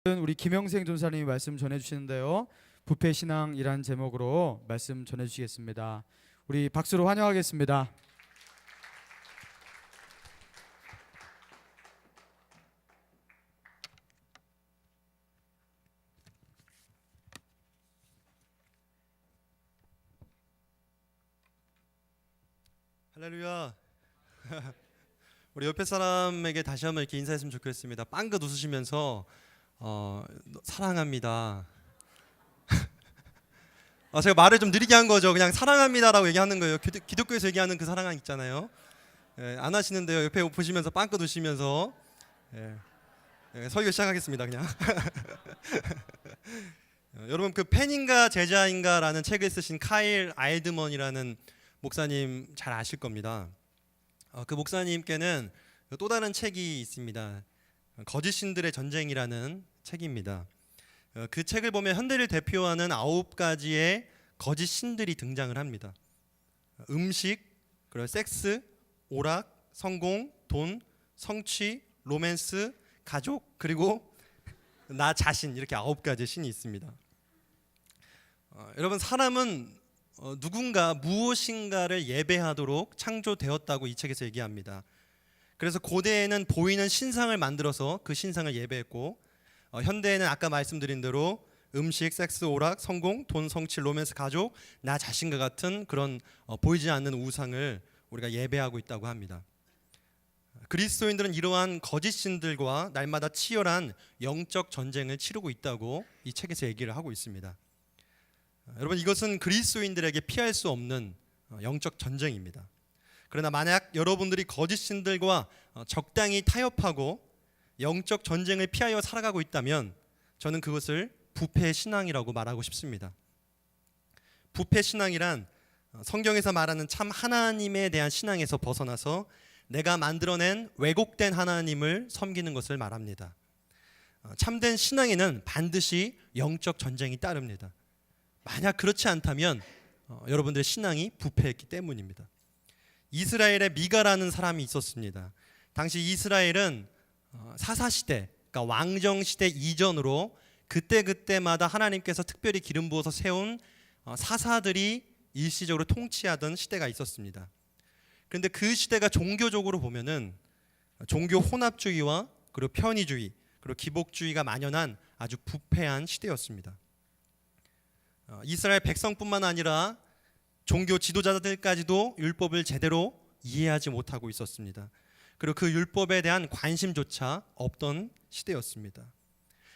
우리 김영생 전사님이 말씀 전해주시는데요. 부패신앙이란 제목으로 말씀 전해주시겠습니다. 우리 박수로 환영하겠습니다. 할렐루야. 우리 옆에 사람에게 다시 한번 이렇게 인사했으면 좋겠습니다. 빵긋 웃으시면서 사랑합니다. 제가 말을 좀 느리게 한 거죠. 그냥 사랑합니다라고 얘기하는 거예요. 기독교에서 얘기하는 그 사랑 있잖아요. 안 하시는데요. 옆에 보시면서 빵긋 웃으시면서 설교 시작하겠습니다. 그냥 여러분, 그 팬인가 제자인가라는 책을 쓰신 카일 아일드먼이라는 목사님 잘 아실 겁니다. 그 목사님께는 또 다른 책이 있습니다. 거짓 신들의 전쟁이라는 책입니다. 그 책을 보면 현대를 대표하는 9가지의 거짓 신들이 등장을 합니다. 음식, 그리고 섹스, 오락, 성공, 돈, 성취, 로맨스, 가족, 그리고 나 자신, 이렇게 9가지 신이 있습니다. 여러분, 사람은 누군가 무엇인가를 예배하도록 창조되었다고 이 책에서 얘기합니다. 그래서 고대에는 보이는 신상을 만들어서 그 신상을 예배했고, 현대에는 아까 말씀드린 대로 음식, 섹스, 오락, 성공, 돈, 성취, 로맨스, 가족, 나 자신과 같은 그런 보이지 않는 우상을 우리가 예배하고 있다고 합니다. 그리스도인들은 이러한 거짓 신들과 날마다 치열한 영적 전쟁을 치르고 있다고 이 책에서 얘기를 하고 있습니다. 여러분, 이것은 그리스도인들에게 피할 수 없는 영적 전쟁입니다. 그러나 만약 여러분들이 거짓 신들과 적당히 타협하고 영적 전쟁을 피하여 살아가고 있다면 저는 그것을 부패 신앙이라고 말하고 싶습니다. 부패 신앙이란 성경에서 말하는 참 하나님에 대한 신앙에서 벗어나서 내가 만들어낸 왜곡된 하나님을 섬기는 것을 말합니다. 참된 신앙에는 반드시 영적 전쟁이 따릅니다. 만약 그렇지 않다면 여러분들의 신앙이 부패했기 때문입니다. 이스라엘에 미가라는 사람이 있었습니다. 당시 이스라엘은 사사시대, 그러니까 왕정시대 이전으로 그때마다 하나님께서 특별히 기름 부어서 세운 사사들이 일시적으로 통치하던 시대가 있었습니다. 그런데 그 시대가 종교적으로 보면은 종교 혼합주의와 그리고 편의주의, 그리고 기복주의가 만연한 아주 부패한 시대였습니다. 이스라엘 백성뿐만 아니라 종교 지도자들까지도 율법을 제대로 이해하지 못하고 있었습니다. 그리고 그 율법에 대한 관심조차 없던 시대였습니다.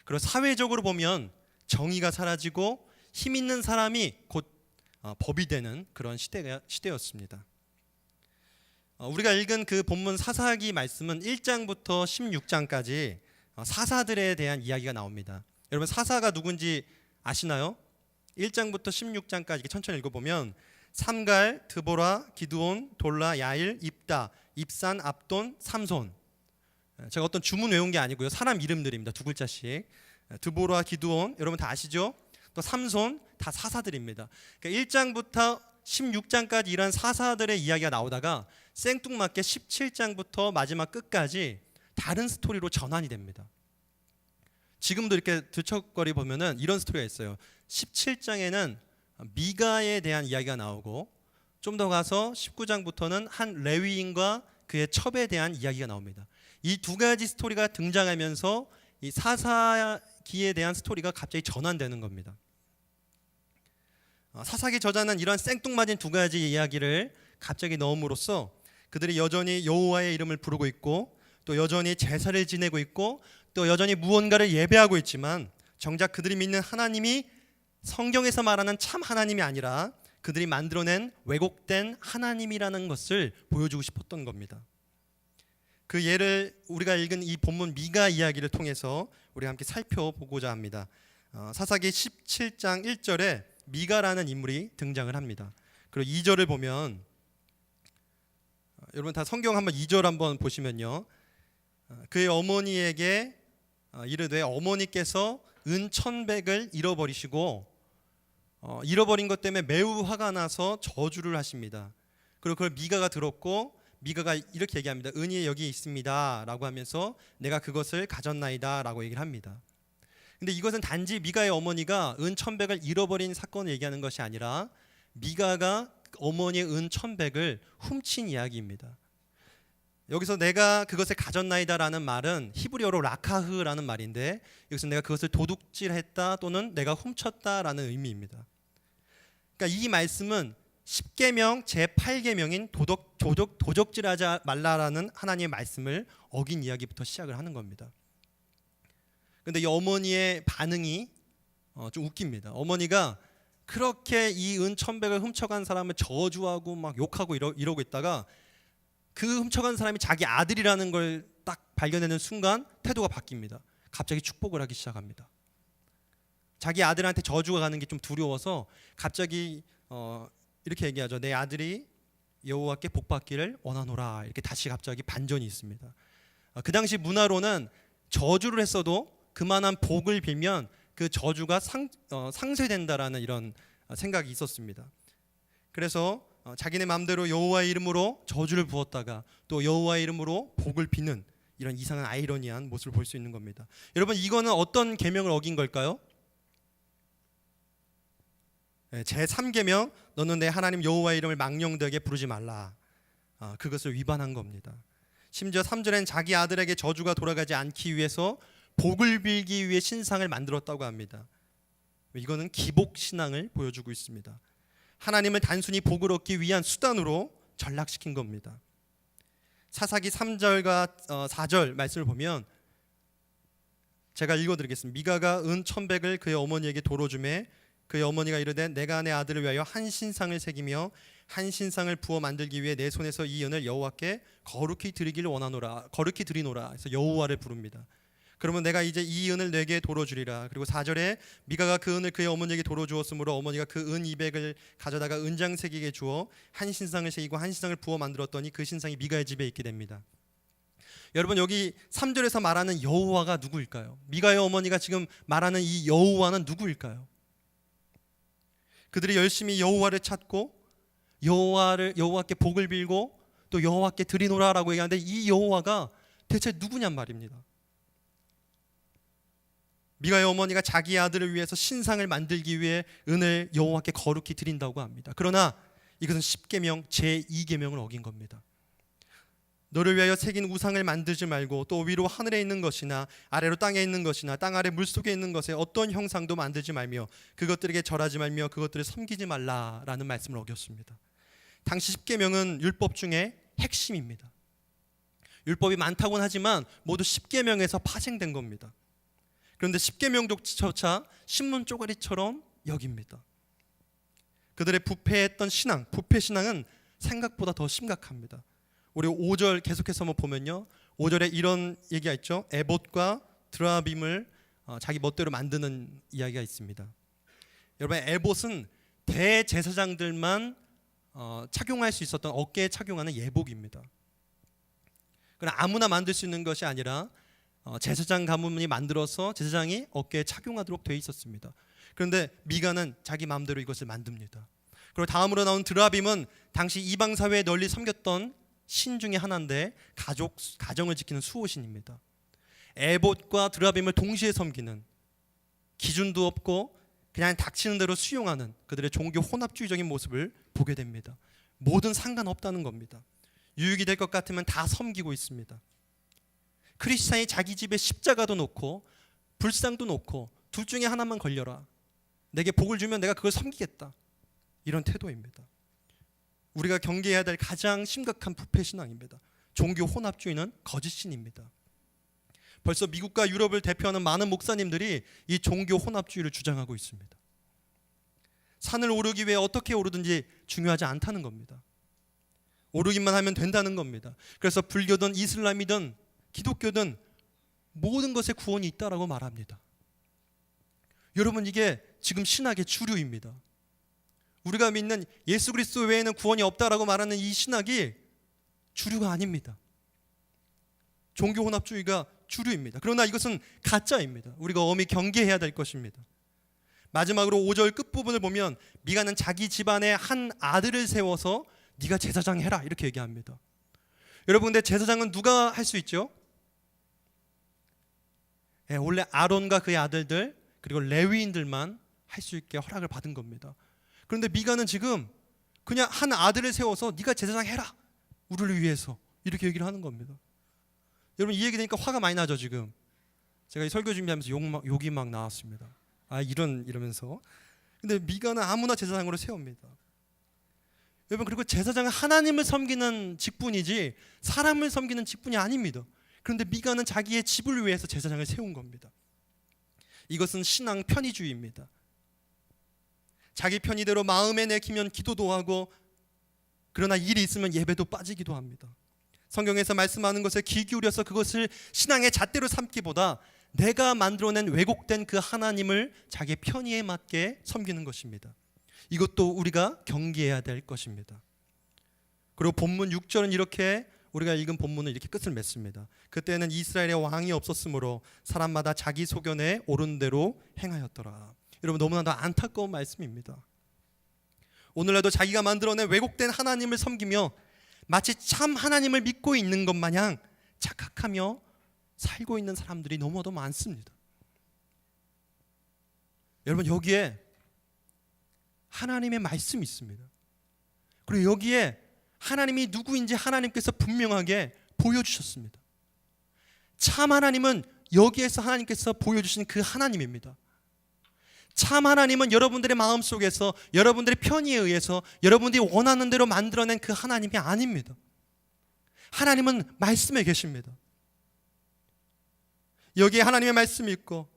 그리고 사회적으로 보면 정의가 사라지고 힘 있는 사람이 곧 법이 되는 그런 시대였습니다. 우리가 읽은 그 본문 사사기 말씀은 1장부터 16장까지 사사들에 대한 이야기가 나옵니다. 여러분, 사사가 누군지 아시나요? 1장부터 16장까지 천천히 읽어보면 삼갈, 드보라, 기드온, 돌라, 야일, 입다, 입산, 압돈, 삼손. 제가 어떤 주문 외운 게 아니고요, 사람 이름들입니다. 2글자씩. 드보라, 기드온, 여러분 다 아시죠? 또 삼손, 다 사사들입니다. 그러니까 1장부터 16장까지 이런 사사들의 이야기가 나오다가 생뚱맞게 17장부터 마지막 끝까지 다른 스토리로 전환이 됩니다. 지금도 이렇게 들척거리 보면은 이런 스토리가 있어요. 17장에는 미가에 대한 이야기가 나오고, 좀 더 가서 19장부터는 한 레위인과 그의 첩에 대한 이야기가 나옵니다. 이 2가지 스토리가 등장하면서 이 사사기에 대한 스토리가 갑자기 전환되는 겁니다. 사사기 저자는 이런 생뚱맞은 2가지 이야기를 갑자기 넣음으로써 그들이 여전히 여호와의 이름을 부르고 있고, 또 여전히 제사를 지내고 있고, 또 여전히 무언가를 예배하고 있지만 정작 그들이 믿는 하나님이 성경에서 말하는 참 하나님이 아니라 그들이 만들어낸 왜곡된 하나님이라는 것을 보여주고 싶었던 겁니다. 그 예를 우리가 읽은 이 본문 미가 이야기를 통해서 우리가 함께 살펴보고자 합니다. 사사기 17장 1절에 미가라는 인물이 등장을 합니다. 그리고 2절을 보면, 여러분 다 성경 한번 2절 한번 보시면요, 그의 어머니에게 이르되 어머니께서 은 1,100을 잃어버리시고 잃어버린 것 때문에 매우 화가 나서 저주를 하십니다. 그리고 그걸 미가가 들었고, 미가가 이렇게 얘기합니다. 은이 여기 있습니다 라고 하면서 내가 그것을 가졌나이다 라고 얘기를 합니다. 근데 이것은 단지 미가의 어머니가 은 1,100을 잃어버린 사건을 얘기하는 것이 아니라 미가가 어머니의 은 1,100을 훔친 이야기입니다. 여기서 내가 그것을 가졌나이다라는 말은 히브리어로 라카흐라는 말인데, 여기서 내가 그것을 도둑질했다 또는 내가 훔쳤다라는 의미입니다. 그러니까 이 말씀은 10계명 제8계명인 도적질하지 말라라는 하나님의 말씀을 어긴 이야기부터 시작을 하는 겁니다. 근데 이 어머니의 반응이 좀 웃깁니다. 어머니가 그렇게 이 은 1,100을 훔쳐간 사람을 저주하고 막 욕하고 이러고 있다가 그 훔쳐간 사람이 자기 아들이라는 걸 딱 발견하는 순간 태도가 바뀝니다. 갑자기 축복을 하기 시작합니다. 자기 아들한테 저주가 가는 게 좀 두려워서 갑자기 이렇게 얘기하죠. 내 아들이 여호와께 복받기를 원하노라. 이렇게 다시 갑자기 반전이 있습니다. 그 당시 문화로는 저주를 했어도 그만한 복을 빌면 그 저주가 상쇄된다라는 이런 생각이 있었습니다. 그래서 자기네 마음대로 여호와의 이름으로 저주를 부었다가 또 여호와의 이름으로 복을 비는 이런 이상한 아이러니한 모습을 볼 수 있는 겁니다. 여러분, 이거는 어떤 계명을 어긴 걸까요? 제3계명, 너는 내 하나님 여호와의 이름을 망령되게 부르지 말라. 그것을 위반한 겁니다. 심지어 3절엔 자기 아들에게 저주가 돌아가지 않기 위해서 복을 빌기 위해 신상을 만들었다고 합니다. 이거는 기복신앙을 보여주고 있습니다. 하나님을 단순히 복을 얻기 위한 수단으로 전락시킨 겁니다. 사사기 3절과 4절 말씀을 보면 제가 읽어드리겠습니다. 미가가 은 1,100을 그의 어머니에게 도로 주매 그의 어머니가 이르되 내가 내 아들을 위하여 한 신상을 새기며 한 신상을 부어 만들기 위해 내 손에서 이 은을 여호와께 거룩히 드리기를 원하노라. 거룩히 드리노라. 그래서 여호와를 부릅니다. 그러면 내가 이제 이 은을 내게 도로 주리라. 그리고 4절에 미가가 그 은을 그의 어머니에게 도로 주었으므로 어머니가 그 은 200을 가져다가 은장새기게 주어 한 신상을 새기고 한 신상을 부어 만들었더니 그 신상이 미가의 집에 있게 됩니다. 여러분, 여기 3절에서 말하는 여호와가 누구일까요? 미가의 어머니가 지금 말하는 이 여호와는 누구일까요? 그들이 열심히 여호와를 찾고 여호와께 복을 빌고 또 여호와께 드리노라라고 얘기하는데 이 여호와가 대체 누구냔 말입니다. 미가의 어머니가 자기 아들을 위해서 신상을 만들기 위해 은을 여호와께 거룩히 드린다고 합니다. 그러나 이것은 10계명 제2계명을 어긴 겁니다. 너를 위하여 새긴 우상을 만들지 말고 또 위로 하늘에 있는 것이나 아래로 땅에 있는 것이나 땅 아래 물속에 있는 것에 어떤 형상도 만들지 말며 그것들에게 절하지 말며 그것들을 섬기지 말라라는 말씀을 어겼습니다. 당시 10계명은 율법 중에 핵심입니다. 율법이 많다고는 하지만 모두 10계명에서 파생된 겁니다. 그런데 10계명조차 신문 쪼가리처럼 여깁니다. 그들의 부패했던 신앙, 부패신앙은 생각보다 더 심각합니다. 우리 5절 계속해서 한번 보면요, 5절에 이런 얘기가 있죠. 에봇과 드라빔을 자기 멋대로 만드는 이야기가 있습니다. 여러분, 에봇은 대제사장들만 착용할 수 있었던 어깨에 착용하는 예복입니다. 그러나 아무나 만들 수 있는 것이 아니라 제사장 가문이 만들어서 제사장이 어깨에 착용하도록 되어 있었습니다. 그런데 미가는 자기 마음대로 이것을 만듭니다. 그리고 다음으로 나온 드라빔은 당시 이방 사회에 널리 섬겼던 신 중에 하나인데 가정을 지키는 수호신입니다. 에봇과 드라빔을 동시에 섬기는, 기준도 없고 그냥 닥치는 대로 수용하는 그들의 종교 혼합주의적인 모습을 보게 됩니다. 뭐든 상관없다는 겁니다. 유익이 될 것 같으면 다 섬기고 있습니다. 크리스찬이 자기 집에 십자가도 놓고 불상도 놓고 둘 중에 하나만 걸려라, 내게 복을 주면 내가 그걸 섬기겠다, 이런 태도입니다. 우리가 경계해야 될 가장 심각한 부패신앙입니다. 종교 혼합주의는 거짓신입니다. 벌써 미국과 유럽을 대표하는 많은 목사님들이 이 종교 혼합주의를 주장하고 있습니다. 산을 오르기 위해 어떻게 오르든지 중요하지 않다는 겁니다. 오르기만 하면 된다는 겁니다. 그래서 불교든 이슬람이든 기독교든 모든 것에 구원이 있다라고 말합니다. 여러분, 이게 지금 신학의 주류입니다. 우리가 믿는 예수 그리스도 외에는 구원이 없다라고 말하는 이 신학이 주류가 아닙니다. 종교 혼합주의가 주류입니다. 그러나 이것은 가짜입니다. 우리가 엄히 경계해야 될 것입니다. 마지막으로 5절 끝부분을 보면 미가는 자기 집안에 한 아들을 세워서 네가 제사장 해라 이렇게 얘기합니다. 여러분, 근데 제사장은 누가 할 수 있죠? 원래 아론과 그의 아들들 그리고 레위인들만 할 수 있게 허락을 받은 겁니다. 그런데 미가는 지금 그냥 한 아들을 세워서 네가 제사장 해라, 우리를 위해서, 이렇게 얘기를 하는 겁니다. 여러분, 이 얘기 되니까 화가 많이 나죠. 지금 제가 이 설교 준비하면서 욕이 막 나왔습니다. 이러면서. 근데 미가는 아무나 제사장으로 세웁니다. 여러분, 그리고 제사장은 하나님을 섬기는 직분이지 사람을 섬기는 직분이 아닙니다. 그런데 미가는 자기의 집을 위해서 제사장을 세운 겁니다. 이것은 신앙 편의주의입니다. 자기 편의대로 마음에 내키면 기도도 하고, 그러나 일이 있으면 예배도 빠지기도 합니다. 성경에서 말씀하는 것에 귀 기울여서 그것을 신앙의 잣대로 삼기보다 내가 만들어낸 왜곡된 그 하나님을 자기의 편의에 맞게 섬기는 것입니다. 이것도 우리가 경계해야 될 것입니다. 그리고 본문 6절은 이렇게, 우리가 읽은 본문은 이렇게 끝을 맺습니다. 그때는 이스라엘의 왕이 없었으므로 사람마다 자기 소견에 옳은 대로 행하였더라. 여러분, 너무나도 안타까운 말씀입니다. 오늘날도 자기가 만들어낸 왜곡된 하나님을 섬기며 마치 참 하나님을 믿고 있는 것 마냥 착각하며 살고 있는 사람들이 너무도 많습니다. 여러분, 여기에 하나님의 말씀이 있습니다. 그리고 여기에 하나님이 누구인지 하나님께서 분명하게 보여주셨습니다. 참 하나님은 여기에서 하나님께서 보여주신 그 하나님입니다. 참 하나님은 여러분들의 마음속에서 여러분들의 편의에 의해서 여러분들이 원하는 대로 만들어낸 그 하나님이 아닙니다. 하나님은 말씀에 계십니다. 여기에 하나님의 말씀이 있고,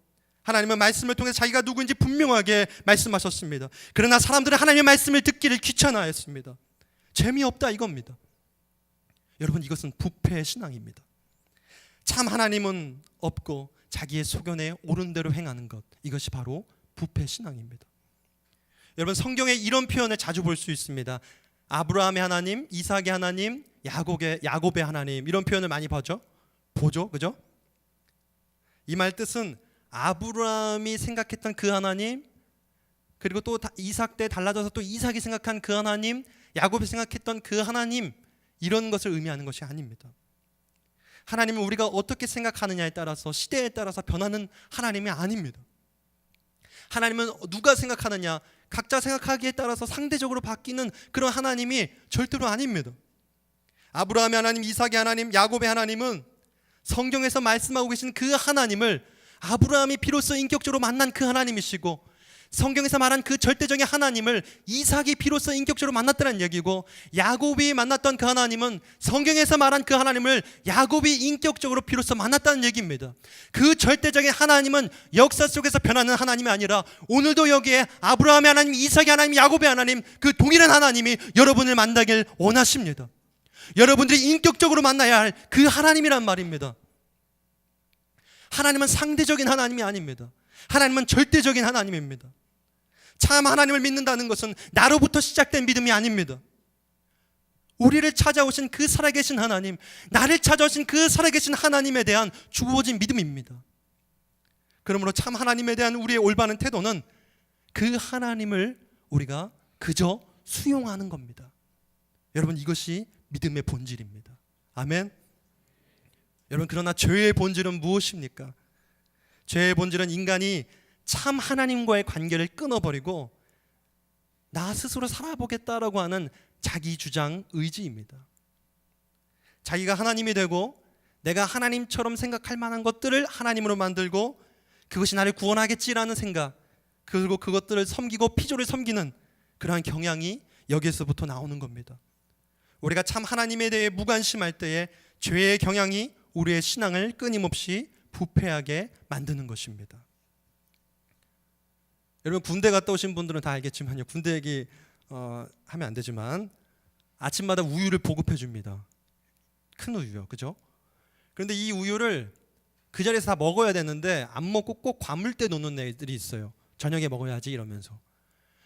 하나님은 말씀을 통해서 자기가 누구인지 분명하게 말씀하셨습니다. 그러나 사람들은 하나님의 말씀을 듣기를 귀찮아했습니다. 재미없다 이겁니다. 여러분, 이것은 부패의 신앙입니다. 참 하나님은 없고 자기의 소견에 옳은 대로 행하는 것, 이것이 바로 부패 신앙입니다. 여러분, 성경에 이런 표현을 자주 볼 수 있습니다. 아브라함의 하나님, 이삭의 하나님, 야곱의 하나님, 이런 표현을 많이 보죠, 그죠? 이 말 뜻은 아브라함이 생각했던 그 하나님, 그리고 또 이삭 때 달라져서 또 이삭이 생각한 그 하나님, 야곱이 생각했던 그 하나님, 이런 것을 의미하는 것이 아닙니다. 하나님은 우리가 어떻게 생각하느냐에 따라서, 시대에 따라서 변하는 하나님이 아닙니다. 하나님은 누가 생각하느냐, 각자 생각하기에 따라서 상대적으로 바뀌는 그런 하나님이 절대로 아닙니다. 아브라함의 하나님, 이삭의 하나님, 야곱의 하나님은 성경에서 말씀하고 계신 그 하나님을 아브라함이 비로소 인격적으로 만난 그 하나님이시고, 성경에서 말한 그 절대적인 하나님을 이삭이 비로소 인격적으로 만났다는 얘기고, 야곱이 만났던 그 하나님은 성경에서 말한 그 하나님을 야곱이 인격적으로 비로소 만났다는 얘기입니다. 그 절대적인 하나님은 역사 속에서 변하는 하나님이 아니라 오늘도 여기에 아브라함의 하나님, 이삭의 하나님, 야곱의 하나님, 그 동일한 하나님이 여러분을 만나길 원하십니다. 여러분들이 인격적으로 만나야 할 그 하나님이란 말입니다. 하나님은 상대적인 하나님이 아닙니다. 하나님은 절대적인 하나님입니다. 참 하나님을 믿는다는 것은 나로부터 시작된 믿음이 아닙니다. 우리를 찾아오신 그 살아계신 하나님, 나를 찾아오신 그 살아계신 하나님에 대한 주어진 믿음입니다. 그러므로 참 하나님에 대한 우리의 올바른 태도는 그 하나님을 우리가 그저 수용하는 겁니다. 여러분, 이것이 믿음의 본질입니다. 아멘. 여러분, 그러나 죄의 본질은 무엇입니까? 죄의 본질은 인간이 참 하나님과의 관계를 끊어버리고 나 스스로 살아보겠다라고 하는 자기 주장 의지입니다. 자기가 하나님이 되고 내가 하나님처럼 생각할 만한 것들을 하나님으로 만들고 그것이 나를 구원하겠지라는 생각, 그리고 그것들을 섬기고 피조를 섬기는 그러한 경향이 여기에서부터 나오는 겁니다. 우리가 참 하나님에 대해 무관심할 때에 죄의 경향이 우리의 신앙을 끊임없이 부패하게 만드는 것입니다. 여러분, 군대 갔다 오신 분들은 다 알겠지만요, 군대 얘기 하면 안 되지만 아침마다 우유를 보급해 줍니다. 큰 우유요, 그죠? 그런데 이 우유를 그 자리에서 다 먹어야 되는데 안 먹고 꼭 과물대 놓는 애들이 있어요. 저녁에 먹어야지 이러면서.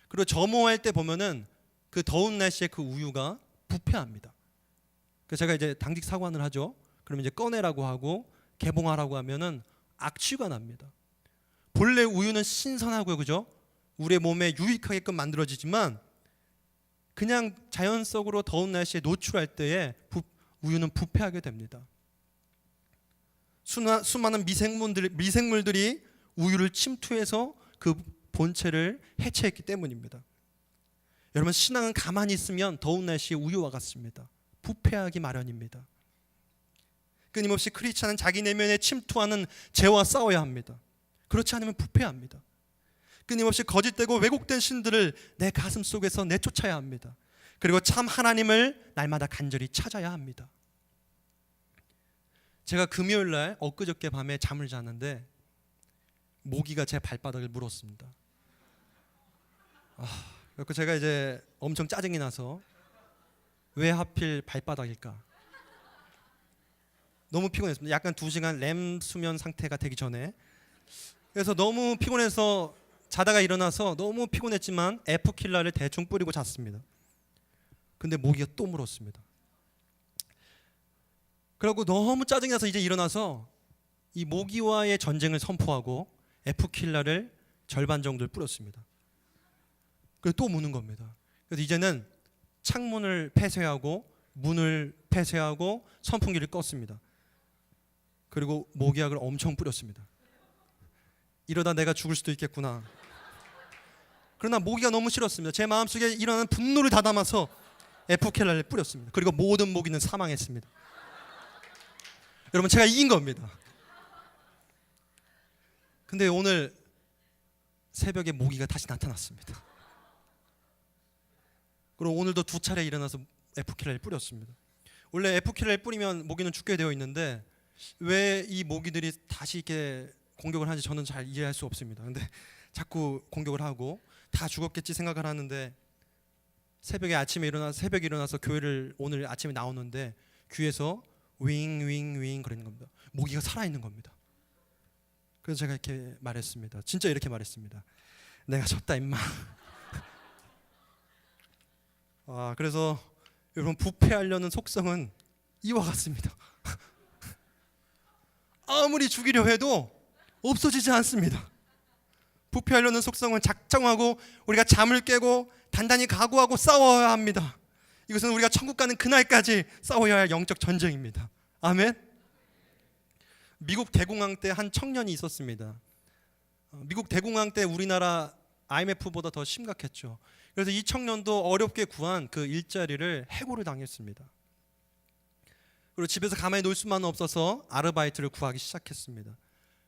그리고 점호할 때 보면은 그 더운 날씨에 그 우유가 부패합니다. 그래서 제가 이제 당직 사관을 하죠. 그러면 이제 꺼내라고 하고 개봉하라고 하면은 악취가 납니다. 본래 우유는 신선하고요, 그죠? 우리의 몸에 유익하게끔 만들어지지만 그냥 자연 속으로 더운 날씨에 노출할 때에 우유는 부패하게 됩니다. 수많은 미생물들이 우유를 침투해서 그 본체를 해체했기 때문입니다. 여러분, 신앙은 가만히 있으면 더운 날씨에 우유와 같습니다. 부패하기 마련입니다. 끊임없이 크리스찬은 자기 내면에 침투하는 죄와 싸워야 합니다. 그렇지 않으면 부패합니다. 끊임없이 거짓되고 왜곡된 신들을 내 가슴 속에서 내쫓아야 합니다. 그리고 참 하나님을 날마다 간절히 찾아야 합니다. 제가 금요일 날 엊그저께 밤에 잠을 잤는데 모기가 제 발바닥을 물었습니다. 그래서 제가 이제 엄청 짜증이 나서 왜 하필 발바닥일까? 너무 피곤했습니다. 약간 2시간 렘 수면 상태가 되기 전에. 그래서 너무 피곤해서 자다가 일어나서 너무 피곤했지만 F킬러를 대충 뿌리고 잤습니다. 근데 모기가 또 물었습니다. 그리고 너무 짜증이 나서 이제 일어나서 이 모기와의 전쟁을 선포하고 F킬러를 절반 정도를 뿌렸습니다. 그래서 또 무는 겁니다. 그래서 이제는 창문을 폐쇄하고 문을 폐쇄하고 선풍기를 껐습니다. 그리고 모기약을 엄청 뿌렸습니다. 이러다 내가 죽을 수도 있겠구나. 그러나 모기가 너무 싫었습니다. 제 마음속에 일어나는 분노를 다 담아서 F킬러를 뿌렸습니다. 그리고 모든 모기는 사망했습니다. 여러분, 제가 이긴 겁니다. 근데 오늘 새벽에 모기가 다시 나타났습니다. 그리고 오늘도 2차례 일어나서 F킬러를 뿌렸습니다. 원래 F킬러를 뿌리면 모기는 죽게 되어 있는데 왜 이 모기들이 다시 이렇게 공격을 하는지 저는 잘 이해할 수 없습니다. 근데 자꾸 공격을 하고 다 죽었겠지 생각을 하는데 새벽에 일어나서 교회를 오늘 아침에 나오는데 귀에서 윙윙윙 그러는 겁니다. 모기가 살아있는 겁니다. 그래서 제가 이렇게 말했습니다. 진짜 이렇게 말했습니다. 내가 졌다 임마. 그래서 여러분, 부패하려는 속성은 이와 같습니다. 아무리 죽이려 해도 없어지지 않습니다. 부패하려는 속성은 작정하고 우리가 잠을 깨고 단단히 각오하고 싸워야 합니다. 이것은 우리가 천국 가는 그날까지 싸워야 할 영적 전쟁입니다. 아멘. 미국 대공황 때 한 청년이 있었습니다. 미국 대공황 때 우리나라 IMF보다 더 심각했죠. 그래서 이 청년도 어렵게 구한 그 일자리를 해고를 당했습니다. 그리고 집에서 가만히 놀 수만 없어서 아르바이트를 구하기 시작했습니다.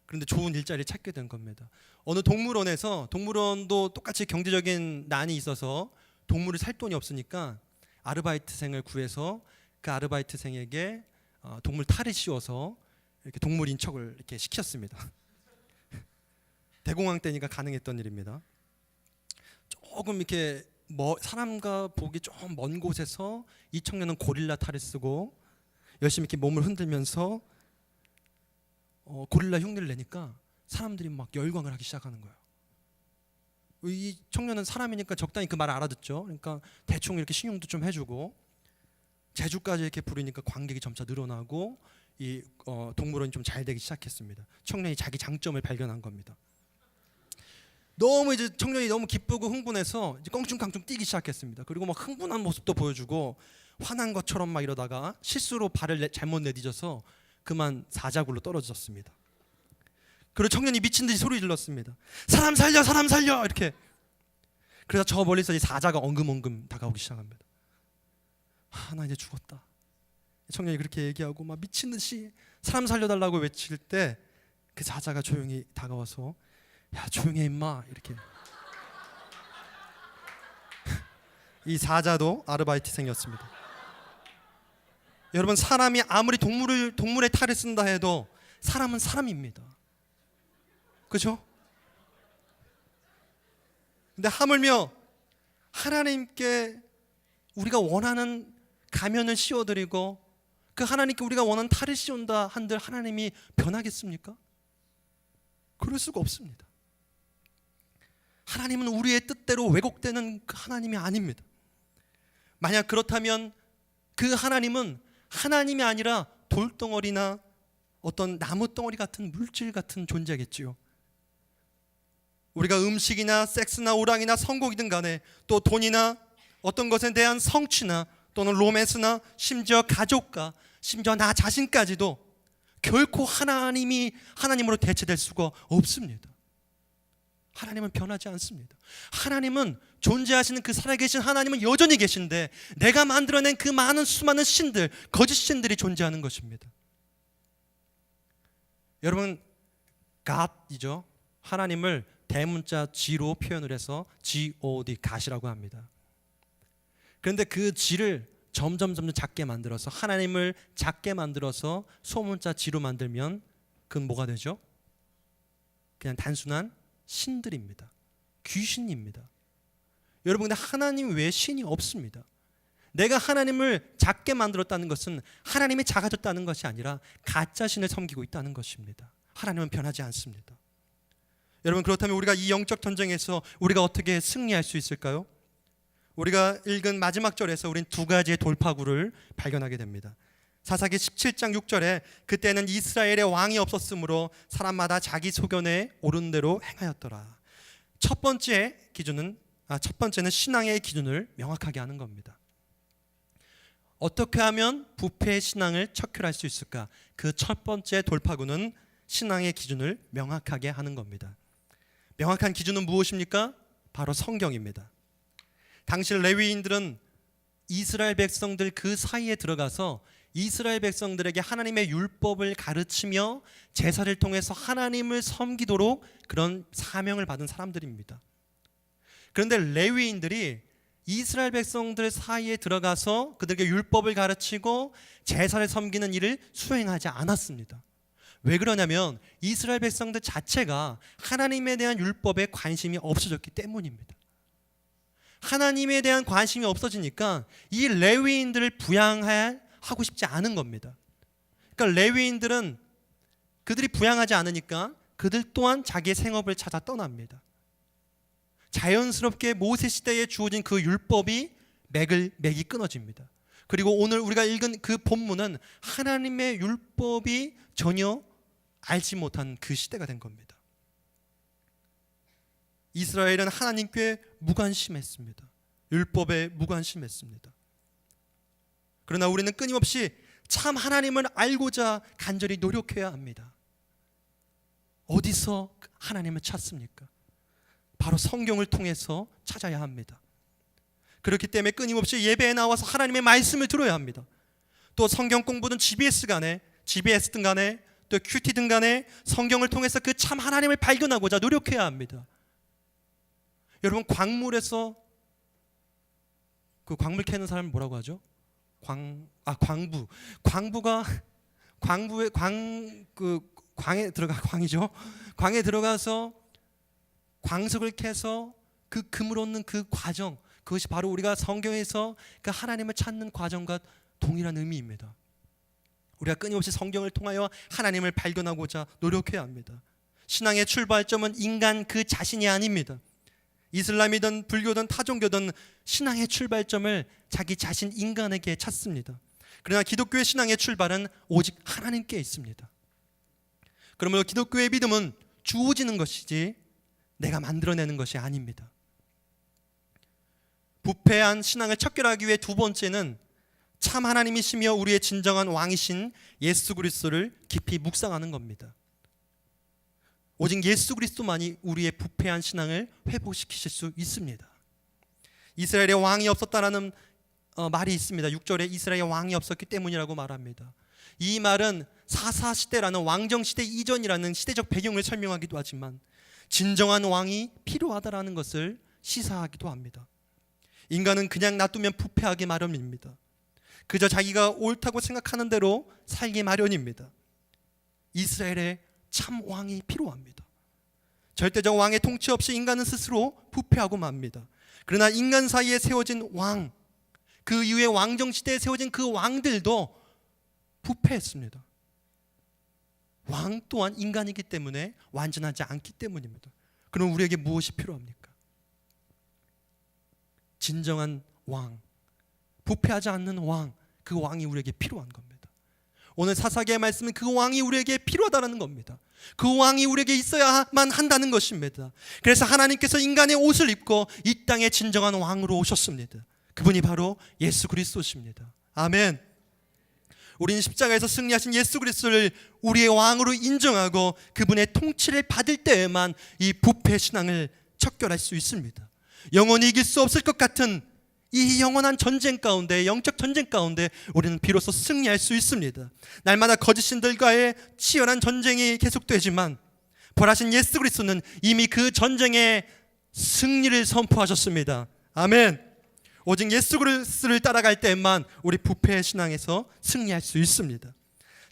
그런데 좋은 일자리를 찾게 된 겁니다. 어느 동물원도 똑같이 경제적인 난이 있어서 동물을 살 돈이 없으니까 아르바이트생을 구해서 그 아르바이트생에게 동물 탈을 씌워서 이렇게 동물 인척을 이렇게 시켰습니다. 대공황 때니까 가능했던 일입니다. 조금 이렇게 사람과 보기 좀 먼 곳에서 이 청년은 고릴라 탈을 쓰고 열심히 이렇게 몸을 흔들면서 고릴라 흉내를 내니까 사람들이 막 열광을 하기 시작하는 거예요. 이 청년은 사람이니까 적당히 그 말을 알아듣죠. 그러니까 대충 이렇게 신용도 좀 해주고 제주까지 이렇게 부르니까 관객이 점차 늘어나고 이 동물원이 좀 잘 되기 시작했습니다. 청년이 자기 장점을 발견한 겁니다. 이제 청년이 너무 기쁘고 흥분해서 이제 껑충깡충 뛰기 시작했습니다. 그리고 막 흥분한 모습도 보여주고 화난 것처럼 막 이러다가 실수로 발을 잘못 내딛어서 그만 사자굴로 떨어졌습니다. 그리고 청년이 미친 듯이 소리 질렀습니다. 사람 살려, 사람 살려 이렇게. 그래서 저 멀리서 이 사자가 엉금엉금 다가오기 시작합니다. 나 이제 죽었다. 청년이 그렇게 얘기하고 막 미친 듯이 사람 살려달라고 외칠 때 그 사자가 조용히 다가와서 야, 조용히 해 임마 이렇게. 이 사자도 아르바이트생이었습니다. 여러분, 사람이 아무리 동물의 탈을 쓴다 해도 사람은 사람입니다. 그렇죠? 근데 하물며 하나님께 우리가 원하는 가면을 씌워드리고 그 하나님께 우리가 원하는 탈을 씌운다 한들 하나님이 변하겠습니까? 그럴 수가 없습니다. 하나님은 우리의 뜻대로 왜곡되는 그 하나님이 아닙니다. 만약 그렇다면 그 하나님은 하나님이 아니라 돌덩어리나 어떤 나무덩어리 같은 물질 같은 존재겠지요. 우리가 음식이나 섹스나 오락이나 성공이든 간에 또 돈이나 어떤 것에 대한 성취나 또는 로맨스나 심지어 가족과 심지어 나 자신까지도 결코 하나님으로 대체될 수가 없습니다. 하나님은 변하지 않습니다. 하나님은 존재하시는 그 살아계신 하나님은 여전히 계신데 내가 만들어낸 그 수많은 신들, 거짓 신들이 존재하는 것입니다. 여러분, God이죠. 하나님을 대문자 G로 표현을 해서 God, God이라고 합니다. 그런데 그 G를 점점 작게 만들어서 하나님을 작게 만들어서 소문자 G로 만들면 그건 뭐가 되죠? 그냥 단순한 신들입니다. 귀신입니다. 여러분, 근데 하나님 외에 신이 없습니다. 내가 하나님을 작게 만들었다는 것은 하나님이 작아졌다는 것이 아니라 가짜 신을 섬기고 있다는 것입니다. 하나님은 변하지 않습니다. 여러분, 그렇다면 우리가 이 영적 전쟁에서 우리가 어떻게 승리할 수 있을까요? 우리가 읽은 마지막 절에서 우린 두 가지의 돌파구를 발견하게 됩니다. 사사기 17장 6절에 그때는 이스라엘의 왕이 없었으므로 사람마다 자기 소견에 옳은 대로 행하였더라. 첫 번째는 신앙의 기준을 명확하게 하는 겁니다. 어떻게 하면 부패의 신앙을 척결할 수 있을까? 그 첫 번째 돌파구는 신앙의 기준을 명확하게 하는 겁니다. 명확한 기준은 무엇입니까? 바로 성경입니다. 당시 레위인들은 이스라엘 백성들 그 사이에 들어가서 이스라엘 백성들에게 하나님의 율법을 가르치며 제사를 통해서 하나님을 섬기도록 그런 사명을 받은 사람들입니다. 그런데 레위인들이 이스라엘 백성들 사이에 들어가서 그들에게 율법을 가르치고 제사를 섬기는 일을 수행하지 않았습니다. 왜 그러냐면 이스라엘 백성들 자체가 하나님에 대한 율법에 관심이 없어졌기 때문입니다. 하나님에 대한 관심이 없어지니까 이 레위인들을 부양하고 싶지 않은 겁니다. 그러니까 레위인들은 그들이 부양하지 않으니까 그들 또한 자기의 생업을 찾아 떠납니다. 자연스럽게 모세 시대에 주어진 그 율법이 맥이 끊어집니다. 그리고 오늘 우리가 읽은 그 본문은 하나님의 율법이 전혀 알지 못한 그 시대가 된 겁니다. 이스라엘은 하나님께 무관심했습니다. 율법에 무관심했습니다. 그러나 우리는 끊임없이 참 하나님을 알고자 간절히 노력해야 합니다. 어디서 하나님을 찾습니까? 바로 성경을 통해서 찾아야 합니다. 그렇기 때문에 끊임없이 예배에 나와서 하나님의 말씀을 들어야 합니다. 또 성경 공부든 GBS든 간에 또 큐티든 간에 성경을 통해서 그 참 하나님을 발견하고자 노력해야 합니다. 여러분, 광물에서 그 광물 캐는 사람을 뭐라고 하죠? 광부가 광에 들어가서 광석을 캐서 그 금을 얻는 그 과정, 그것이 바로 우리가 성경에서 그 하나님을 찾는 과정과 동일한 의미입니다. 우리가 끊임없이 성경을 통하여 하나님을 발견하고자 노력해야 합니다. 신앙의 출발점은 인간 그 자신이 아닙니다. 이슬람이든 불교든 타종교든 신앙의 출발점을 자기 자신 인간에게 찾습니다. 그러나 기독교의 신앙의 출발은 오직 하나님께 있습니다. 그러므로 기독교의 믿음은 주어지는 것이지 내가 만들어내는 것이 아닙니다. 부패한 신앙을 척결하기 위해 두 번째는 참 하나님이시며 우리의 진정한 왕이신 예수 그리스도를 깊이 묵상하는 겁니다. 오직 예수 그리스도만이 우리의 부패한 신앙을 회복시키실 수 있습니다. 이스라엘에 왕이 없었다라는 말이 있습니다. 6절에 이스라엘에 왕이 없었기 때문이라고 말합니다. 이 말은 사사시대라는 왕정시대 이전이라는 시대적 배경을 설명하기도 하지만 진정한 왕이 필요하다라는 것을 시사하기도 합니다. 인간은 그냥 놔두면 부패하기 마련입니다. 그저 자기가 옳다고 생각하는 대로 살기 마련입니다. 이스라엘에 참 왕이 필요합니다. 절대적 왕의 통치 없이 인간은 스스로 부패하고 맙니다. 그러나 인간 사이에 세워진 왕, 그 이후에 왕정시대에 세워진 그 왕들도 부패했습니다. 왕 또한 인간이기 때문에 완전하지 않기 때문입니다. 그럼 우리에게 무엇이 필요합니까? 진정한 왕, 부패하지 않는 왕, 그 왕이 우리에게 필요한 겁니다. 오늘 사사기의 말씀은 그 왕이 우리에게 필요하다는 겁니다. 그 왕이 우리에게 있어야만 한다는 것입니다. 그래서 하나님께서 인간의 옷을 입고 이 땅에 진정한 왕으로 오셨습니다. 그분이 바로 예수 그리스도십니다. 아멘. 우리는 십자가에서 승리하신 예수 그리스도를 우리의 왕으로 인정하고 그분의 통치를 받을 때에만 이 부패 신앙을 척결할 수 있습니다. 영원히 이길 수 없을 것 같은 이 영원한 전쟁 가운데, 영적 전쟁 가운데 우리는 비로소 승리할 수 있습니다. 날마다 거짓 신들과의 치열한 전쟁이 계속되지만 벌하신 예수 그리스도는 이미 그 전쟁에 승리를 선포하셨습니다. 아멘. 오직 예수 그리스도를 따라갈 때만 우리 부패의 신앙에서 승리할 수 있습니다.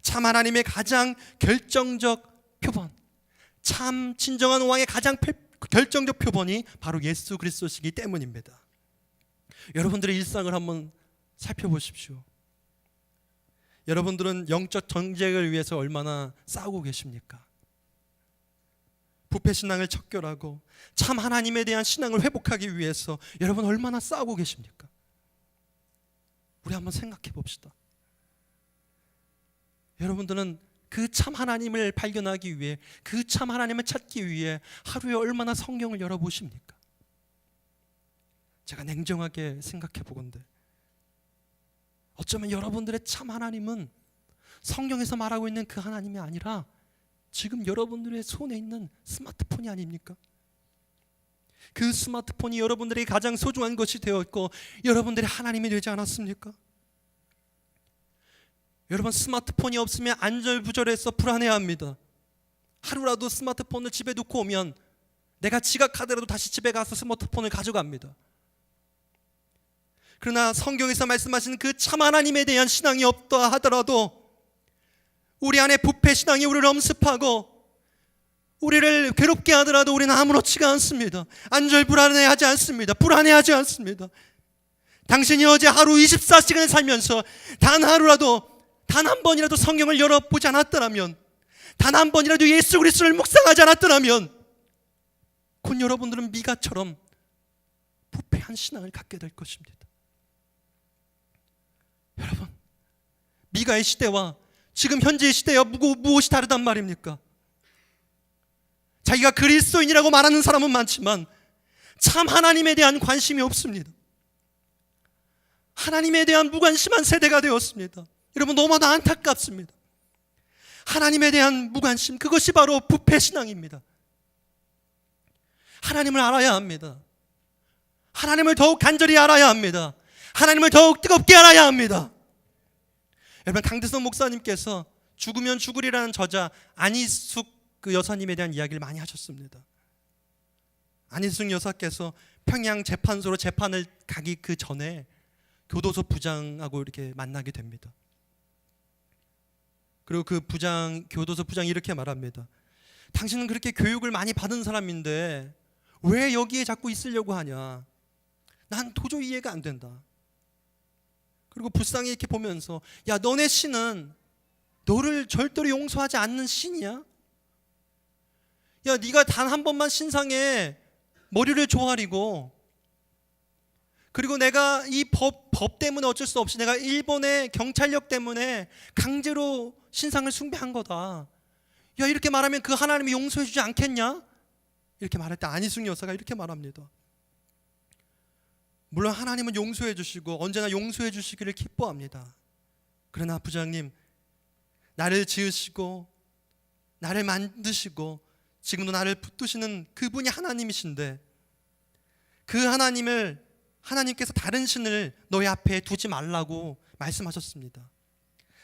참 하나님의 가장 결정적 표본, 참 진정한 왕의 가장 결정적 표본이 바로 예수 그리스도시기 때문입니다. 여러분들의 일상을 한번 살펴보십시오. 여러분들은 영적 전쟁을 위해서 얼마나 싸우고 계십니까? 부패 신앙을 척결하고 참 하나님에 대한 신앙을 회복하기 위해서 여러분 얼마나 싸우고 계십니까? 우리 한번 생각해 봅시다. 여러분들은 그 참 하나님을 발견하기 위해, 그 참 하나님을 찾기 위해 하루에 얼마나 성경을 열어보십니까? 제가 냉정하게 생각해 보건대 어쩌면 여러분들의 참 하나님은 성경에서 말하고 있는 그 하나님이 아니라 지금 여러분들의 손에 있는 스마트폰이 아닙니까? 그 스마트폰이 여러분들에게 가장 소중한 것이 되었고 여러분들의 하나님이 되지 않았습니까? 여러분, 스마트폰이 없으면 안절부절해서 불안해합니다. 하루라도 스마트폰을 집에 놓고 오면 내가 지각하더라도 다시 집에 가서 스마트폰을 가져갑니다. 그러나 성경에서 말씀하신 그 참 하나님에 대한 신앙이 없다 하더라도 우리 안에 부패 신앙이 우리를 엄습하고 우리를 괴롭게 하더라도 우리는 아무렇지가 않습니다. 안절불안해하지 않습니다. 불안해하지 않습니다. 당신이 어제 하루 24시간을 살면서 단 하루라도, 단 한 번이라도 성경을 열어보지 않았더라면, 단 한 번이라도 예수 그리스도를 묵상하지 않았더라면 곧 여러분들은 미가처럼 부패한 신앙을 갖게 될 것입니다. 여러분, 미가의 시대와 지금 현재의 시대와 무엇이 다르단 말입니까? 자기가 그리스도인이라고 말하는 사람은 많지만 참 하나님에 대한 관심이 없습니다. 하나님에 대한 무관심한 세대가 되었습니다. 여러분, 너무나 안타깝습니다. 하나님에 대한 무관심, 그것이 바로 부패 신앙입니다. 하나님을 알아야 합니다. 하나님을 더욱 간절히 알아야 합니다. 하나님을 더욱 뜨겁게 알아야 합니다. 여러분, 강대성 목사님께서 죽으면 죽으리라는 저자 안희숙 그 여사님에 대한 이야기를 많이 하셨습니다. 안희숙 여사께서 평양 재판소로 재판을 가기 그 전에 교도소 부장하고 이렇게 만나게 됩니다. 그리고 그 교도소 부장이 이렇게 말합니다. 당신은 그렇게 교육을 많이 받은 사람인데 왜 여기에 자꾸 있으려고 하냐? 난 도저히 이해가 안 된다. 그리고 불쌍히 이렇게 보면서, 야, 너네 신은 너를 절대로 용서하지 않는 신이야? 야, 네가 단 한 번만 신상에 머리를 조아리고, 그리고 내가 이 법 때문에 어쩔 수 없이 내가 일본의 경찰력 때문에 강제로 신상을 숭배한 거다. 야, 이렇게 말하면 그 하나님이 용서해 주지 않겠냐? 이렇게 말할 때 안희숙 여사가 이렇게 말합니다. 물론 하나님은 용서해 주시고 언제나 용서해 주시기를 기뻐합니다. 그러나 부장님, 나를 지으시고 나를 만드시고 지금도 나를 붙드시는 그분이 하나님이신데 그 하나님께서 다른 신을 너희 앞에 두지 말라고 말씀하셨습니다.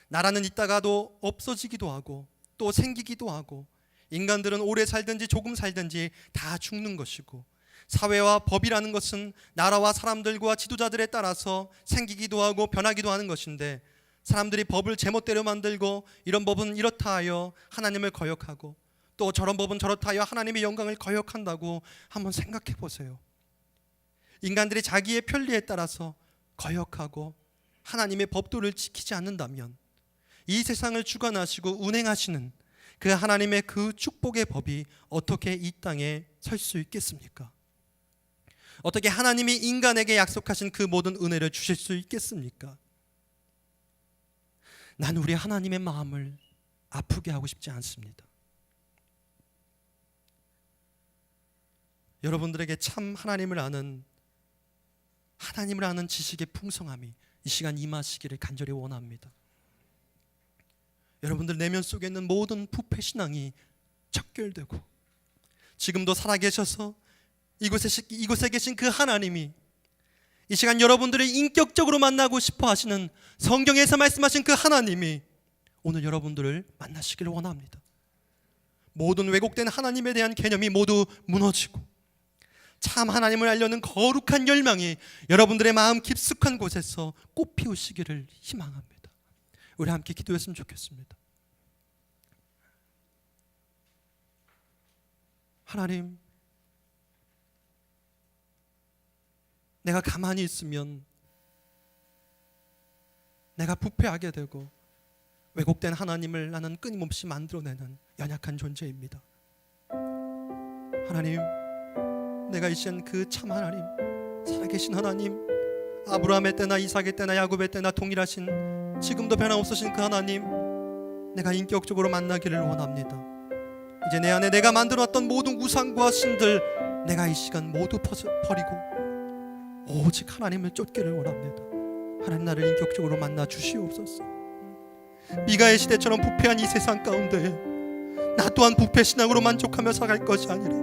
나라는 있다가도 없어지기도 하고 또 생기기도 하고 인간들은 오래 살든지 조금 살든지 다 죽는 것이고 사회와 법이라는 것은 나라와 사람들과 지도자들에 따라서 생기기도 하고 변하기도 하는 것인데 사람들이 법을 제멋대로 만들고 이런 법은 이렇다 하여 하나님을 거역하고 또 저런 법은 저렇다 하여 하나님의 영광을 거역한다고 한번 생각해 보세요. 인간들이 자기의 편리에 따라서 거역하고 하나님의 법도를 지키지 않는다면 이 세상을 주관하시고 운행하시는 그 하나님의 그 축복의 법이 어떻게 이 땅에 설 수 있겠습니까? 어떻게 하나님이 인간에게 약속하신 그 모든 은혜를 주실 수 있겠습니까? 난 우리 하나님의 마음을 아프게 하고 싶지 않습니다. 여러분들에게 참 하나님을 아는 지식의 풍성함이 이 시간 임하시기를 간절히 원합니다. 여러분들 내면 속에 있는 모든 부패 신앙이 척결되고, 지금도 살아계셔서 이곳에 계신 그 하나님이 이 시간 여러분들을 인격적으로 만나고 싶어 하시는, 성경에서 말씀하신 그 하나님이 오늘 여러분들을 만나시기를 원합니다. 모든 왜곡된 하나님에 대한 개념이 모두 무너지고 참 하나님을 알려는 거룩한 열망이 여러분들의 마음 깊숙한 곳에서 꽃피우시기를 희망합니다. 우리 함께 기도했으면 좋겠습니다. 하나님, 내가 가만히 있으면 내가 부패하게 되고 왜곡된 하나님을 나는 끊임없이 만들어내는 연약한 존재입니다. 하나님, 내가 이 시간 그 참 하나님, 살아계신 하나님, 아브라함의 때나 이삭의 때나 야곱의 때나 동일하신, 지금도 변함없으신 그 하나님, 내가 인격적으로 만나기를 원합니다. 이제 내 안에 내가 만들어놨던 모든 우상과 신들, 내가 이 시간 모두 버리고 오직 하나님을 쫓기를 원합니다. 하나님, 나를 인격적으로 만나 주시옵소서. 미가의 시대처럼 부패한 이 세상 가운데 나 또한 부패 신앙으로 만족하며 살아갈 것이 아니라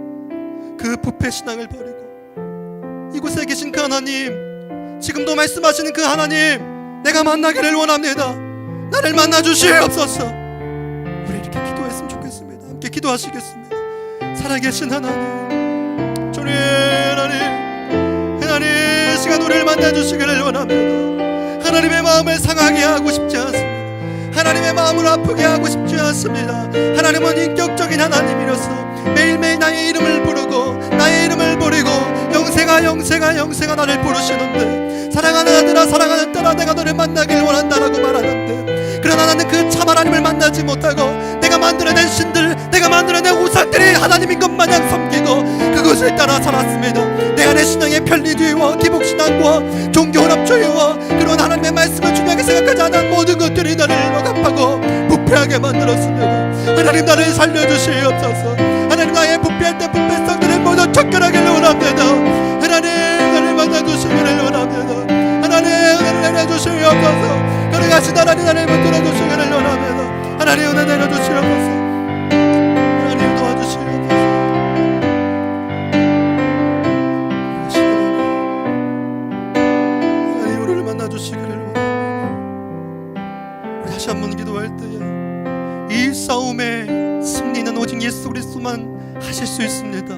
그 부패 신앙을 버리고 이곳에 계신 그 하나님, 지금도 말씀하시는 그 하나님, 내가 만나기를 원합니다. 나를 만나 주시옵소서. 우리 이렇게 기도했으면 좋겠습니다. 함께 기도하시겠습니다. 살아계신 하나님, 주님, 하나님 시간 우리를 만나 주시기를 원합니다. 하나님의 마음을 상하게 하고 싶지 않습니다. 하나님의 마음을 아프게 하고 싶지 않습니다. 하나님은 인격적인 하나님이로서 매일매일 나의 이름을 부르고 나의 이름을 부리고 영생아 영생아 영생아 나를 부르시는데, 사랑하는 아들아 사랑하는 딸아 내가 너를 만나길 원한다라고 말하는데, 그러나 나는 그 참 하나님을 만나지 못하고 내가 만들어낸 신들, 내가 만들어낸 우상들이 하나님인 것 마냥 섬기고 그것을 따라 살았습니다. 내 안에 신앙의 편리주의와 기복신앙과 종교혼합주의와 그런 하나님의 말씀을 중요하게 생각하지 않은 모든 것들이 나를 억압하고 부패하게 만들었습니다. 하나님, 나를 살려주시옵소서. 하나님, 나의 부패했던 부패성들을 모두 척결하기를 원합니다. 하나님, 나를 만나주시기를 원합니다. 하나님, 은혜를 내려주시옵소서. 거룩하신 하나님, 나를 붙들어 주시기를 원합니다. 하나님, 은혜 내려주시옵소서. 하나님, 도와주시옵소서. 하나님, 우리를 만나주시기를 원합니다. 우리 다시 한번 기도할 때에 이 싸움의 승리는 오직 예수 그리스도만 하실 수 있습니다.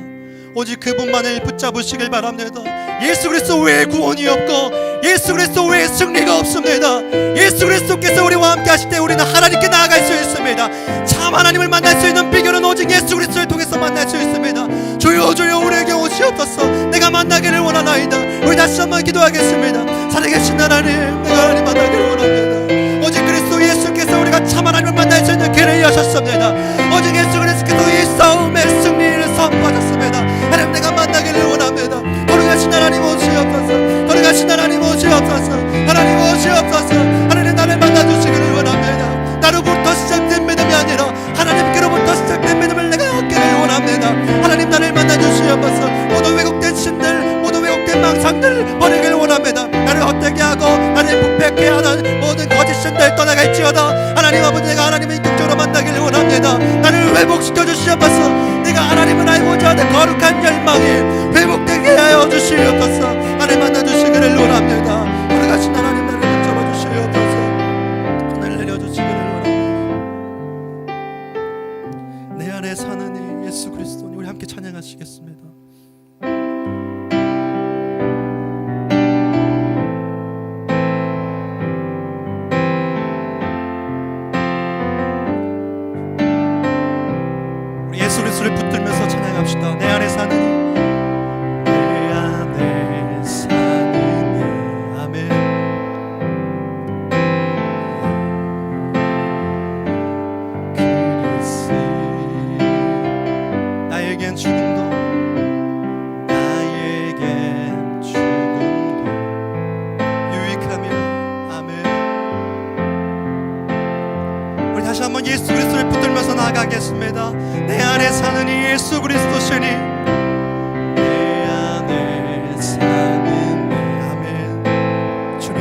오직 그분만을 붙잡으시길 바랍니다. 예수 그리스도 외에 구원이 없고 예수 그리스도 외에 승리가 없습니다. 예수 그리스도께서 우리와 함께 하실 때 우리는 하나님께 나아갈 수 있습니다. 참 하나님을 만날 수 있는 비결은 오직 예수 그리스도를 통해서 만날 수 있습니다. 주여 주여 우리에게 오시옵소서. 내가 만나기를 원하나이다. 우리 다시 한번 기도하겠습니다. 살아계신 하나님, 내가 하나님 만나기를 원합니다. 오직 그리스도 예수께서 우리가 참 하나님을 만날 수 있는 길을 여셨습니다. 오직 예수 그리스도께서 이 싸움의 승리를 선포하셨습니다. 하나님, 내가 만나기를 원합니다. 거룩하신 하나님 오시옵소서. 거룩하신 하나님 오시옵소서. 하나님 오시옵소서. 하나님, 나를 만나주시기를 원합니다. 나로부터 시작된 믿음이 아니라 하나님께로부터 시작된 믿음을 내가 얻기를 원합니다. 하나님, 나를 만나주시옵소서. 모든 왜곡된 신들, 모든 왜곡된 망상들을 버리기를 원합니다. 나를 헛되게 하고 나를 부패하게 하는 모든 거짓 신들 떠나갈지어다. 하나님 아버지, 내가 하나님을 인격적으로 만나기를 원합니다. 나를 회복시켜 주시옵소서. 내가 하나님을 알고자 하는 거룩한 열망이 회복되게 하여 주시옵소서. 하나님 만나주시기를 원합니다. 거룩하신 하나님, 나를 붙잡아 주시옵소서. 손을 내려주시기를 원합니다. 내 안에 사는 이 예수 그리스도니, 우리 함께 찬양하시겠습니다. 예수 그리스도를 붙들면서 찬양합시다. 내 안에 사는 내 안에 사는 아멘. 그리스도 나에겐 죽음도 유익하며 아멘. 우리 다시 한번 예수 그리스도를 붙들면서 나아가겠습니다. 내 안에 사는 이 예수 그리스도시니 내 안에 사는 아멘. 주님,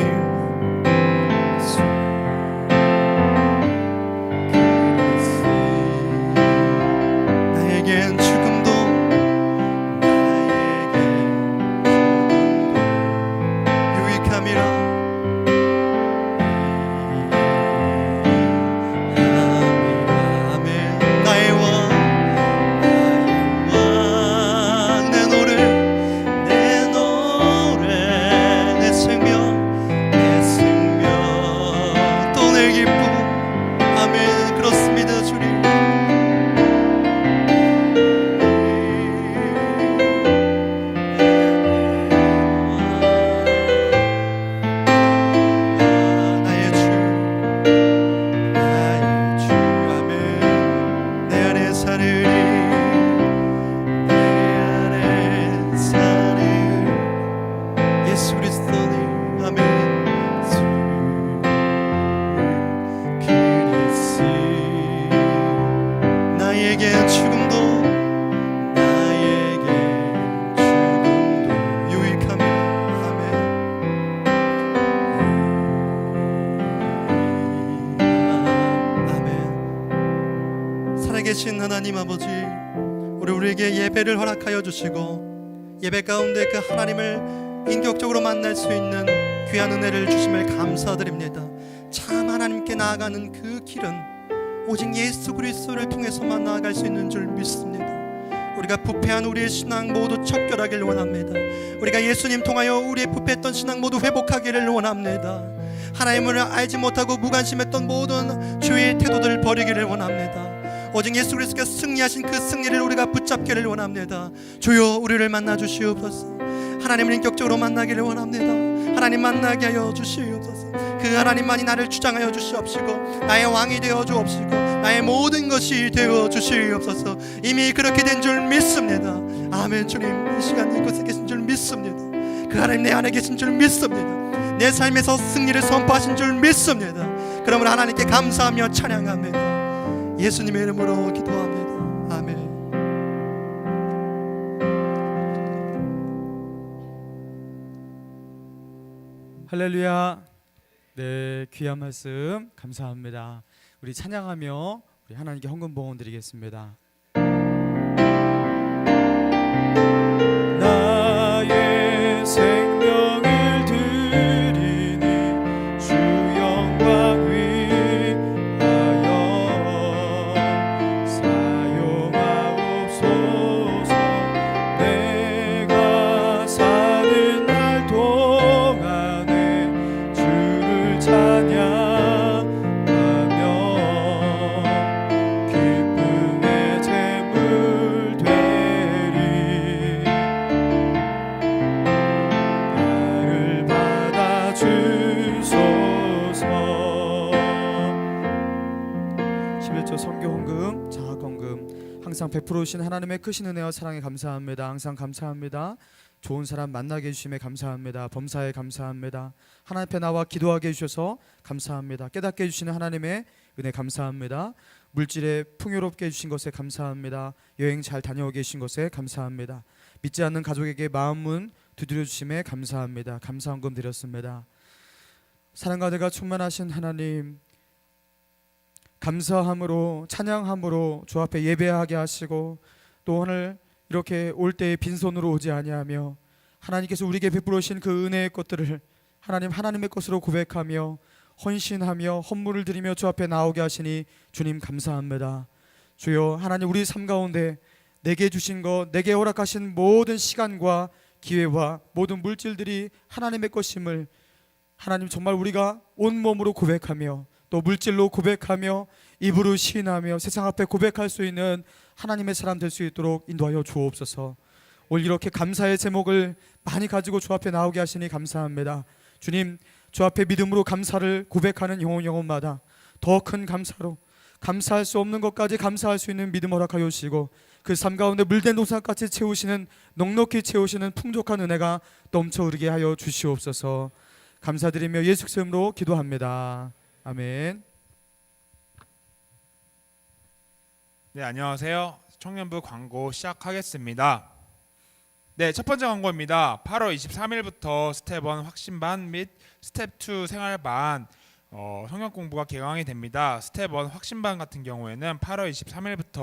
살아계신 하나님 아버지, 우리에게 예배를 허락하여 주시고 예배 가운데 그 하나님을 인격적으로 만날 수 있는 귀한 은혜를 주심을 감사드립니다. 참 하나님께 나아가는 그 길은 오직 예수 그리스도를 통해서만 나아갈 수 있는 줄 믿습니다. 우리가 부패한 우리의 신앙 모두 척결하기를 원합니다. 우리가 예수님 통하여 우리의 부패했던 신앙 모두 회복하기를 원합니다. 하나님을 알지 못하고 무관심했던 모든 죄의 태도들을 버리기를 원합니다. 오직 예수 그리스도께서 승리하신 그 승리를 우리가 붙잡기를 원합니다. 주여 우리를 만나 주시옵소서. 하나님을 인격적으로 만나기를 원합니다. 하나님 만나게 하여 주시옵소서. 그 하나님만이 나를 주장하여 주시옵시고 나의 왕이 되어 주옵시고 나의 모든 것이 되어 주시옵소서. 이미 그렇게 된 줄 믿습니다. 아멘. 주님, 이 시간 이곳에 계신 줄 믿습니다. 그 하나님 내 안에 계신 줄 믿습니다. 내 삶에서 승리를 선포하신 줄 믿습니다. 그러므로 하나님께 감사하며 찬양합니다. 예수님의 이름으로 기도합니다. 아멘. 할렐루야. 네, 귀한 말씀 감사합니다. 우리 찬양하며 우리 하나님께 헌금 봉헌 드리겠습니다. 나의 생명을 드리니 주 영광 위하여 사용하옵소서. 내가 사는 날 동안에 주를 찬양하며 기쁨의 제물 되리. 나를 받아주소서. 11조 선교헌금, 자학헌금, 항상 베풀어오신 하나님의 크신 은혜와 사랑에 감사합니다. 항상 감사합니다. 좋은 사람 만나게 해주심에 감사합니다. 범사에 감사합니다. 하나님 앞에 나와 기도하게 해주셔서 감사합니다. 깨닫게 해주시는 하나님의 은혜 감사합니다. 물질에 풍요롭게 해주신 것에 감사합니다. 여행 잘 다녀오게 해주신 것에 감사합니다. 믿지 않는 가족에게 마음문 두드려 주심에 감사합니다. 감사헌금 드렸습니다. 사랑과 은혜가 충만하신 하나님, 감사함으로 찬양함으로 주 앞에 예배하게 하시고 또 오늘 이렇게 올 때에 빈손으로 오지 아니하며 하나님께서 우리에게 베풀어 주신 그 은혜의 것들을 하나님의 것으로 고백하며 헌신하며 헌물을 드리며 주 앞에 나오게 하시니 주님 감사합니다. 주여, 하나님 우리 삶 가운데 내게 주신 것, 내게 허락하신 모든 시간과 기회와 모든 물질들이 하나님의 것임을 하나님 정말 우리가 온몸으로 고백하며 또 물질로 고백하며 입으로 시인하며 세상 앞에 고백할 수 있는 하나님의 사람 될 수 있도록 인도하여 주옵소서. 오늘 이렇게 감사의 제목을 많이 가지고 주 앞에 나오게 하시니 감사합니다. 주님, 주 앞에 믿음으로 감사를 고백하는 영혼마다 더 큰 감사로 감사할 수 없는 것까지 감사할 수 있는 믿음 허락하여 주시고 그 삶 가운데 물된 동산같이 채우시는, 넉넉히 채우시는 풍족한 은혜가 넘쳐 흐르게 하여 주시옵소서. 감사드리며 예수 그리스도의 이름으로 기도합니다. 아멘. 네, 안녕하세요. 청년부 광고 시작하겠습니다. 네, 첫 번째 광고입니다. 8월 23일부터 스텝 1 확신반 및 스텝 2 생활반 성경 공부가 개강이 됩니다. 스텝 1 확신반 같은 경우에는 8월 23일부터